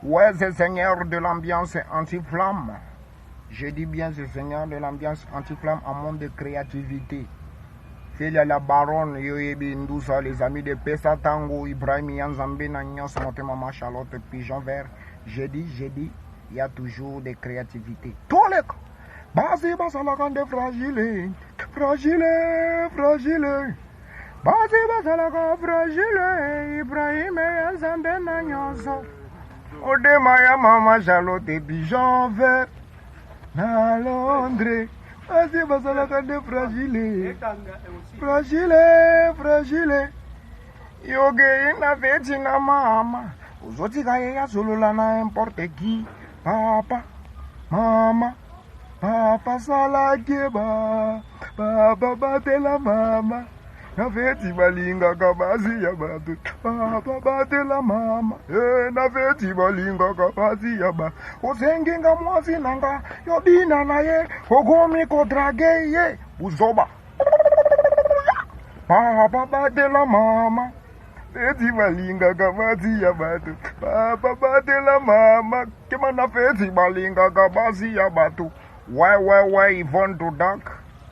Ouais, c'est Seigneur de l'ambiance anti-flamme. Je dis bien c'est Seigneur de l'ambiance anti-flamme en monde de créativité. C'est la baronne, Yoyebi Ndousa, les amis de Pesa Tango, Ibrahim Yanzambe, Nagnos, Mama Charlotte, Pigeon Vert. J'ai dit, il y a toujours des créativités. Tous les cas. Basé, basalakan de fragile, fragile. Basé, basalakan fragile, Ibrahim Yanzambe, Nagnos. Ode Maya Mama Charlotte, Pigeon Vert. Na Londres. Basé, basalakan de fragile. Fragile. Yoge na veti na mama. Uzoti kaya ya solola na importe qui. Papa, mama. Papa salakeba. Papa bate la mama. Na veti balinga kabazi ya batu. Papa bate la mama. Na veti balinga kabazi ya ba. Uzenginga mwazi nanga. Yobina na ye. Ogomi kodrage ye. Uzoba. Papa bate la mama. Feti balinga kabazi ya batu. Papa bate la mama. Kema na feti balinga kabazi ya batu. Ouais, Yvonne Dodak.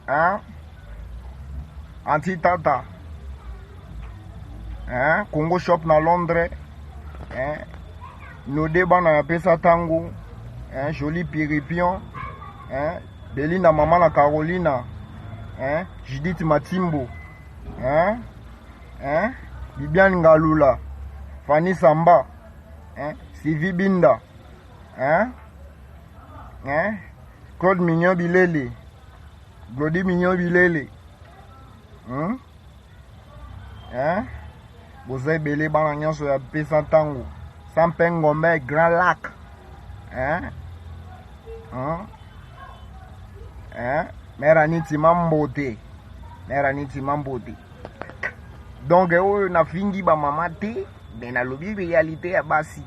Hein? Anti-tata. Hein? Congo Shop na Londres. Hein? Nodeba na Pesa Tango. Hein? Joli Piripion. Hein? Belinda Mama na Carolina. Hein? Judith Matimbo. Hein? Hein? Bibiane Ngalula. Fanny Samba. Hein? Sylvie Binda. Hein? Hein? Claude Mignon Bilele. Glody Mignon Bilele. Hein? Vous avez belé banagnon sur la Pesa Tango. Sampengombe, Grand Lac. Hein? Mère Aniti Mambote. Donc, na fingi ba mama te, ben na lobi réalité ya basi.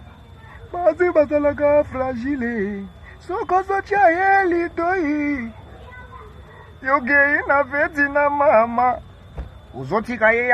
Basi basalaka fragile. Soko sotia yeli toi. Yoge na veti na mama. Uzoti kaye